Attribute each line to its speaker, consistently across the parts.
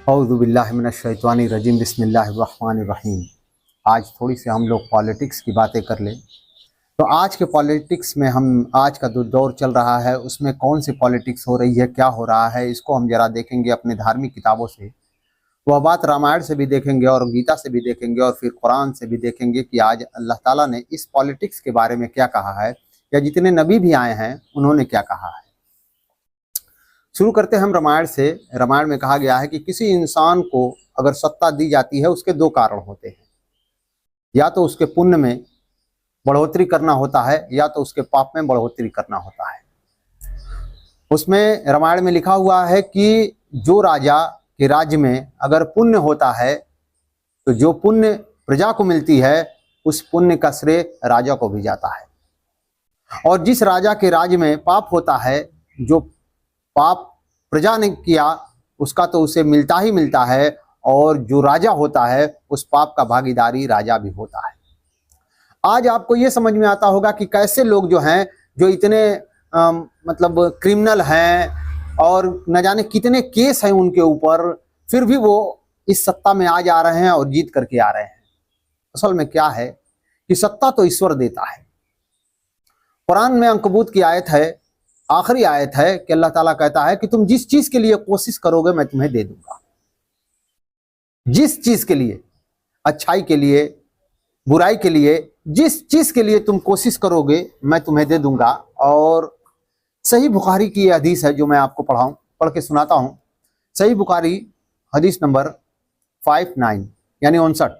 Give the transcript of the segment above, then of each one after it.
Speaker 1: औज़ु बिल्लाहि मिनश्शैतानिर रजीम बिस्मिल्लाहिर रहमानिर रहीम। आज थोड़ी सी हम लोग पॉलिटिक्स की बातें कर लें। तो आज के पॉलिटिक्स में हम आज का जो दौर चल रहा है उसमें कौन सी पॉलिटिक्स हो रही है, क्या हो रहा है, इसको हम ज़रा देखेंगे अपने धार्मिक किताबों से। वह बात रामायण से भी देखेंगे और गीता से भी देखेंगे और फिर कुरान से भी देखेंगे कि आज अल्लाह ताला ने इस पॉलिटिक्स के बारे में क्या कहा है, या जितने नबी भी आए हैं उन्होंने क्या कहा है। शुरू करते हैं हम रामायण से। रामायण में कहा गया है कि किसी इंसान को अगर सत्ता दी जाती है उसके दो कारण होते हैं, या तो उसके पुण्य में बढ़ोतरी करना होता है या तो उसके पाप में बढ़ोतरी करना होता है। उसमें रामायण में लिखा हुआ है कि जो राजा के राज्य में अगर पुण्य होता है तो जो पुण्य प्रजा को मिलती है उस पुण्य का श्रेय राजा को भी जाता है, और जिस राजा के राज्य में पाप होता है, जो पाप प्रजा ने किया उसका तो उसे मिलता ही मिलता है, और जो राजा होता है उस पाप का भागीदारी राजा भी होता है। आज आपको ये समझ में आता होगा कि कैसे लोग जो हैं, जो इतने मतलब क्रिमिनल हैं और न जाने कितने केस हैं उनके ऊपर, फिर भी वो इस सत्ता में आ जा रहे हैं और जीत करके आ रहे हैं। असल में क्या है कि सत्ता तो ईश्वर देता है। कुरान में अंकबूत की आयत है, आखिरी आयत है कि अल्लाह ताला कहता है कि तुम जिस चीज के लिए कोशिश करोगे मैं तुम्हें दे दूंगा। जिस चीज के लिए, अच्छाई के लिए, बुराई के लिए, जिस चीज के लिए तुम कोशिश करोगे मैं तुम्हें दे दूंगा। और सही बुखारी की यह हदीस है जो मैं आपको पढ़ के सुनाता हूं। सही बुखारी हदीस नंबर 59 यानी 59।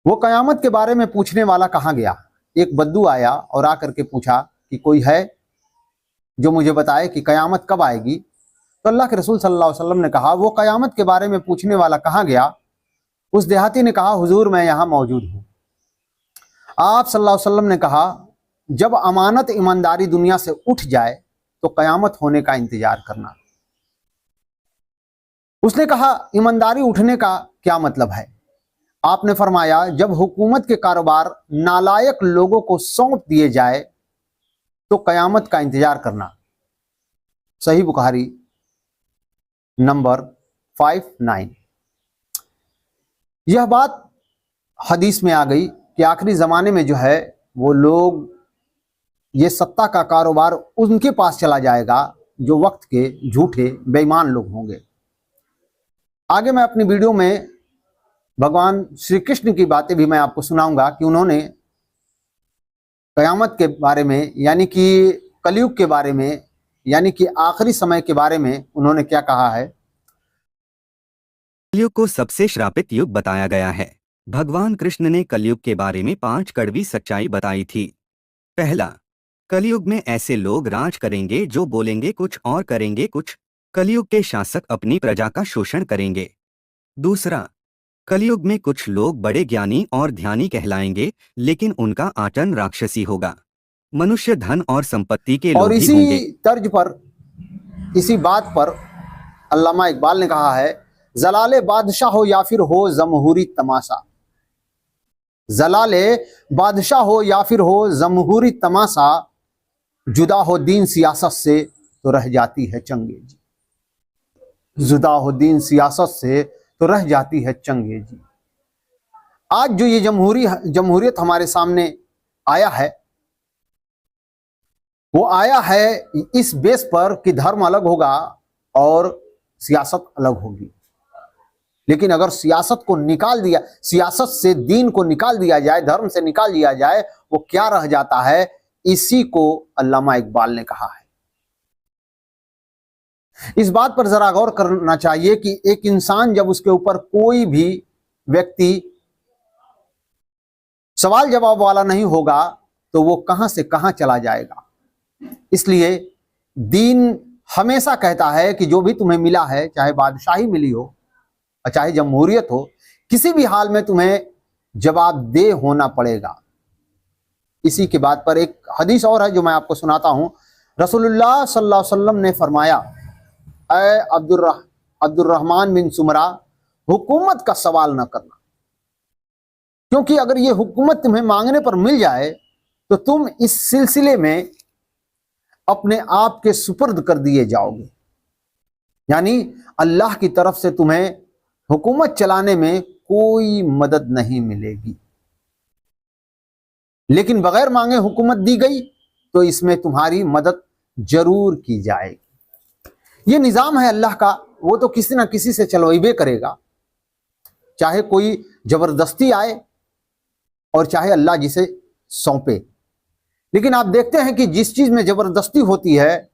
Speaker 1: वो कयामत के बारे में पूछने वाला कहाँ गया? एक बद्दू आया और आकर के पूछा कि कोई है जो मुझे बताए कि कयामत कब आएगी। तो अल्लाह के रसूल सल्लल्लाहु अलैहि वसल्लम ने कहा, वो कयामत के बारे में पूछने वाला कहाँ गया? उस देहाती ने कहा, हुजूर मैं यहाँ मौजूद हूँ। आप सल्लल्लाहु अलैहि वसल्लम ने कहा, जब अमानत ईमानदारी दुनिया से उठ जाए तो कयामत होने का इंतजार करना। उसने कहा, ईमानदारी उठने का क्या मतलब है? आपने फरमाया, जब हुकूमत के कारोबार नालायक लोगों को सौंप दिए जाए तो कयामत का इंतजार करना। सही बुखारी नंबर 59। यह बात हदीस में आ गई कि आखिरी जमाने में जो है वो लोग, ये सत्ता का कारोबार उनके पास चला जाएगा जो वक्त के झूठे बेईमान लोग होंगे। आगे मैं अपनी वीडियो में भगवान श्री कृष्ण की बातें भी मैं आपको सुनाऊंगा कि उन्होंने कयामत के बारे में, यानी कि कलयुग के बारे में, यानी कि आखिरी समय के बारे में उन्होंने क्या कहा है।
Speaker 2: कलयुग को सबसे श्रापित युग बताया गया है। भगवान कृष्ण ने कलयुग के बारे में 5 कड़वी सच्चाई बताई थी। पहला, कलयुग में ऐसे लोग राज करेंगे जो बोलेंगे कुछ और करेंगे कुछ। कलयुग के शासक अपनी प्रजा का शोषण करेंगे। दूसरा, कलयुग में कुछ लोग बड़े ज्ञानी और ध्यानी कहलाएंगे लेकिन उनका आचरण राक्षसी होगा। मनुष्य धन और संपत्ति के
Speaker 1: और
Speaker 2: लोभी
Speaker 1: इसी
Speaker 2: होंगे।
Speaker 1: तर्ज पर, इसी बात पर अल्लामा इकबाल ने कहा है, जलाले बादशाह हो या फिर हो जमहूरी तमाशा। जलाले बादशाह हो या फिर हो जमहूरी तमाशा, जुदा हो दीन सियासत से तो रह जाती है चंगेजी। जुदा हो दीन सियासत से तो रह जाती है चंगेजी। आज जो ये जमहूरियत हमारे सामने आया है, वो आया है इस बेस पर कि धर्म अलग होगा और सियासत अलग होगी। लेकिन अगर सियासत को निकाल दिया, सियासत से दीन को निकाल दिया जाए, धर्म से निकाल दिया जाए, वो क्या रह जाता है? इसी को अल्लामा इकबाल ने कहा है। इस बात पर जरा गौर करना चाहिए कि एक इंसान जब उसके ऊपर कोई भी व्यक्ति सवाल जवाब वाला नहीं होगा तो वो कहां से कहां चला जाएगा। इसलिए दीन हमेशा कहता है कि जो भी तुम्हें मिला है, चाहे बादशाही मिली हो और चाहे जमहूरियत हो, किसी भी हाल में तुम्हें जवाबदेह होना पड़ेगा। इसी के बात पर एक हदीस और है जो मैं आपको सुनाता हूं। रसूलुल्लाह सल्लल्लाहु अलैहि वसल्लम ने फरमाया, ऐ अब्दुर्रहमान बिन सुमरा, हुकूमत का सवाल न करना, क्योंकि अगर ये हुकूमत तुम्हें मांगने पर मिल जाए तो तुम इस सिलसिले में अपने आप के सुपुर्द कर दिए जाओगे। यानी अल्लाह की तरफ से तुम्हें हुकूमत चलाने में कोई मदद नहीं मिलेगी, लेकिन बगैर मांगे हुकूमत दी गई तो इसमें तुम्हारी मदद जरूर की जाएगी। ये निजाम है अल्लाह का, वो तो किसी ना किसी से चलवाइबे करेगा, चाहे कोई जबरदस्ती आए और चाहे अल्लाह जिसे सौंपे। लेकिन आप देखते हैं कि जिस चीज में जबरदस्ती होती है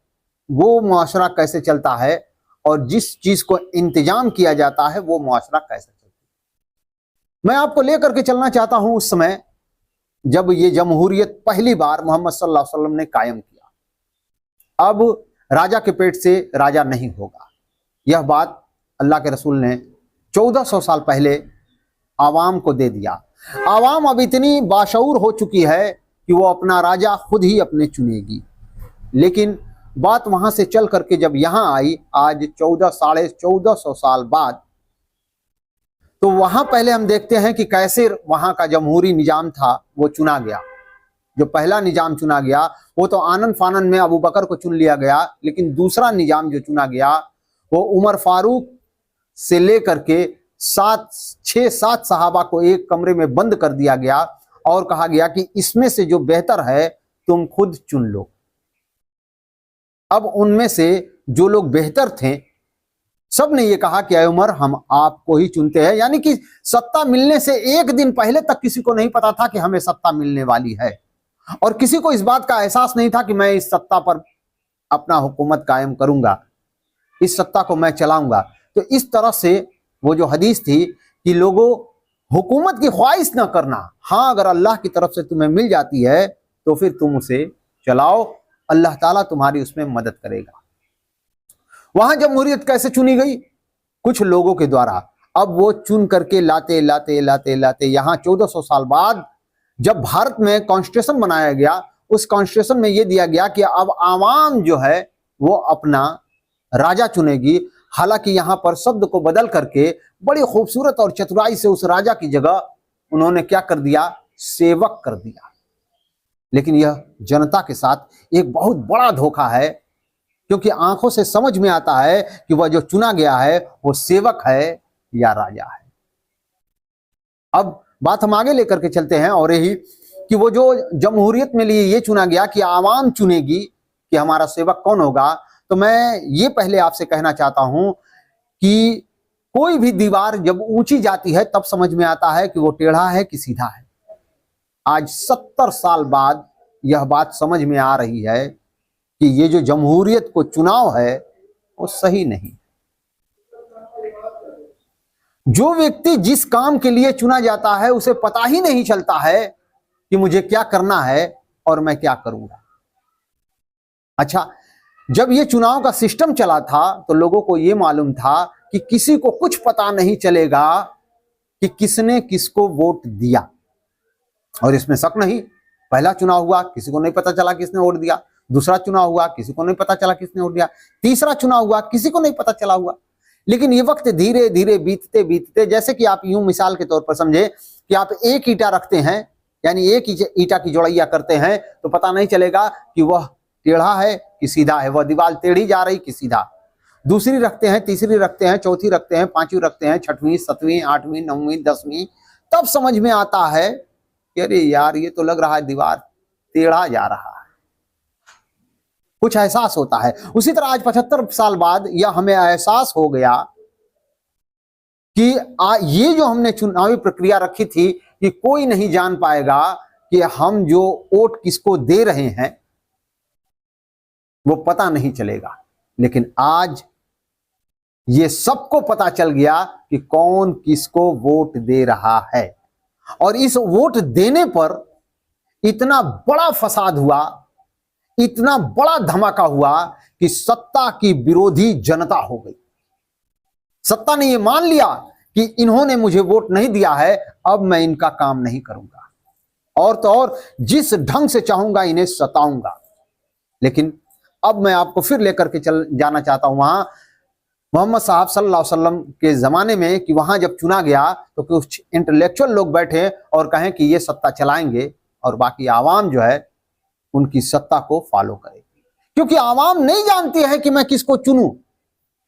Speaker 1: वो मुआशरा कैसे चलता है, और जिस चीज को इंतजाम किया जाता है वो मुआशरा कैसे चलता है। मैं आपको लेकर के चलना चाहता हूं उस समय जब ये जमहूरियत पहली बार मोहम्मद सल्लल्लाहु अलैहि वसल्लम ने कायम किया। अब राजा के पेट से राजा नहीं होगा, यह बात अल्लाह के रसूल ने 1400 साल पहले आवाम को दे दिया। आवाम अब इतनी बाशऊर हो चुकी है कि वो अपना राजा खुद ही अपने चुनेगी। लेकिन बात वहां से चल करके जब यहां आई, आज 1400 साल बाद, तो वहां पहले हम देखते हैं कि कैसे वहां का जमहूरी निजाम था वो चुना गया। जो पहला निजाम चुना गया वो तो आनन फानन में अबू बकर को चुन लिया गया, लेकिन दूसरा निजाम जो चुना गया वो उमर फारूक से लेकर के 6-7 सहाबा को एक कमरे में बंद कर दिया गया और कहा गया कि इसमें से जो बेहतर है तुम खुद चुन लो। अब उनमें से जो लोग बेहतर थे सब ने ये कहा कि ऐ उमर, हम आपको ही चुनते हैं। यानी कि सत्ता मिलने से एक दिन पहले तक किसी को नहीं पता था कि हमें सत्ता मिलने वाली है, और किसी को इस बात का एहसास नहीं था कि मैं इस सत्ता पर अपना हुकूमत कायम करूंगा, इस सत्ता को मैं चलाऊंगा। तो इस तरह से वो जो हदीस थी कि लोगों हुकूमत की ख्वाहिश ना करना, हाँ अगर अल्लाह की तरफ से तुम्हें मिल जाती है तो फिर तुम उसे चलाओ, अल्लाह ताला तुम्हारी उसमें मदद करेगा। वहां जमहूरियत कैसे चुनी गई? कुछ लोगों के द्वारा। अब वो चुन करके लाते लाते लाते लाते यहां 1400 साल बाद जब भारत में कॉन्स्टिट्यूशन बनाया गया, उस कॉन्स्टिट्यूशन में यह दिया गया कि अब आवाम जो है वो अपना राजा चुनेगी। हालांकि यहां पर शब्द को बदल करके बड़ी खूबसूरत और चतुराई से उस राजा की जगह उन्होंने क्या कर दिया? सेवक कर दिया। लेकिन यह जनता के साथ एक बहुत बड़ा धोखा है, क्योंकि आंखों से समझ में आता है कि वह जो चुना गया है वो सेवक है या राजा है। अब बात हम आगे लेकर के चलते हैं, और यही कि वो जो जमहूरियत में लिए ये चुना गया कि आवाम चुनेगी कि हमारा सेवक कौन होगा। तो मैं ये पहले आपसे कहना चाहता हूं कि कोई भी दीवार जब ऊंची जाती है तब समझ में आता है कि वो टेढ़ा है कि सीधा है। आज 70 साल बाद यह बात समझ में आ रही है कि ये जो जमहूरियत को चुनाव है वो सही नहीं। जो व्यक्ति जिस काम के लिए चुना जाता है उसे पता ही नहीं चलता है कि मुझे क्या करना है और मैं क्या करूंगा। अच्छा, जब ये चुनाव का सिस्टम चला था तो लोगों को ये मालूम था कि किसी को कुछ पता नहीं चलेगा कि किसने किसको वोट दिया, और इसमें शक नहीं। पहला चुनाव हुआ, किसी को नहीं पता चला किसने वोट दिया। दूसरा चुनाव हुआ, किसी को नहीं पता चला किसने वोट दिया। तीसरा चुनाव हुआ, किसी को नहीं पता चला हुआ। लेकिन ये वक्त धीरे धीरे बीतते बीतते, जैसे कि आप यूं मिसाल के तौर पर समझे कि आप एक ईंटा रखते हैं, यानी एक ईंटा की जोड़ैया करते हैं, तो पता नहीं चलेगा कि वह टेढ़ा है कि सीधा है, वह दीवार टेढ़ी जा रही कि सीधा। दूसरी रखते हैं, तीसरी रखते हैं, चौथी रखते हैं, पांचवी रखते हैं, छठवीं, 7वीं, 8वीं, 9वीं, 10वीं, तब समझ में आता है कि अरे यार ये तो लग रहा है दीवार टेढ़ा जा रहा है, कुछ एहसास होता है। उसी तरह आज 75 साल बाद यह हमें एहसास हो गया कि ये जो हमने चुनावी प्रक्रिया रखी थी कि कोई नहीं जान पाएगा कि हम जो वोट किसको दे रहे हैं वो पता नहीं चलेगा। लेकिन आज ये सबको पता चल गया कि कौन किसको वोट दे रहा है, और इस वोट देने पर इतना बड़ा फसाद हुआ, इतना बड़ा धमाका हुआ कि सत्ता की विरोधी जनता हो गई। सत्ता ने यह मान लिया कि इन्होंने मुझे वोट नहीं दिया है, अब मैं इनका काम नहीं करूंगा, और तो और जिस ढंग से चाहूंगा इन्हें सताऊंगा। लेकिन अब मैं आपको फिर लेकर के चल जाना चाहता हूं वहां मोहम्मद साहब सल्लल्लाहु अलैहि वसल्लम के जमाने में, कि वहां जब चुना गया तो कुछ इंटेलेक्चुअल लोग बैठे और कहें कि ये सत्ता चलाएंगे और बाकी आवाम जो है उनकी सत्ता को फॉलो करेगी, क्योंकि आवाम नहीं जानती है कि मैं किसको चुनूं।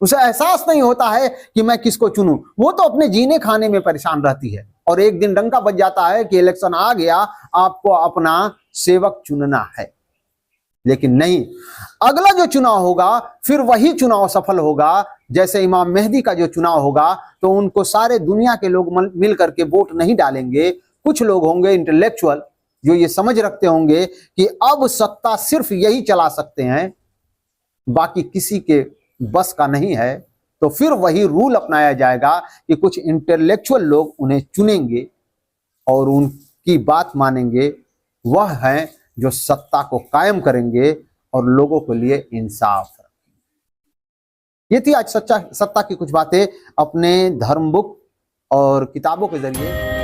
Speaker 1: उसे एहसास नहीं होता है कि मैं किसको चुनूं। वो तो अपने जीने खाने में परेशान रहती है और एक दिन डंका बज जाता है कि इलेक्शन आ गया, आपको अपना सेवक चुनना है। लेकिन नहीं, अगला जो चुनाव होगा फिर वही चुनाव सफल होगा। जैसे इमाम मेहदी का जो चुनाव होगा तो उनको सारे दुनिया के लोग मिल करके वोट नहीं डालेंगे। कुछ लोग होंगे इंटेलेक्चुअल जो ये समझ रखते होंगे कि अब सत्ता सिर्फ यही चला सकते हैं, बाकी किसी के बस का नहीं है, तो फिर वही रूल अपनाया जाएगा कि कुछ इंटेलेक्चुअल लोग उन्हें चुनेंगे और उनकी बात मानेंगे। वह है जो सत्ता को कायम करेंगे और लोगों के लिए इंसाफ। ये थी आज सत्ता की कुछ बातें अपने धर्म बुक और किताबों के जरिए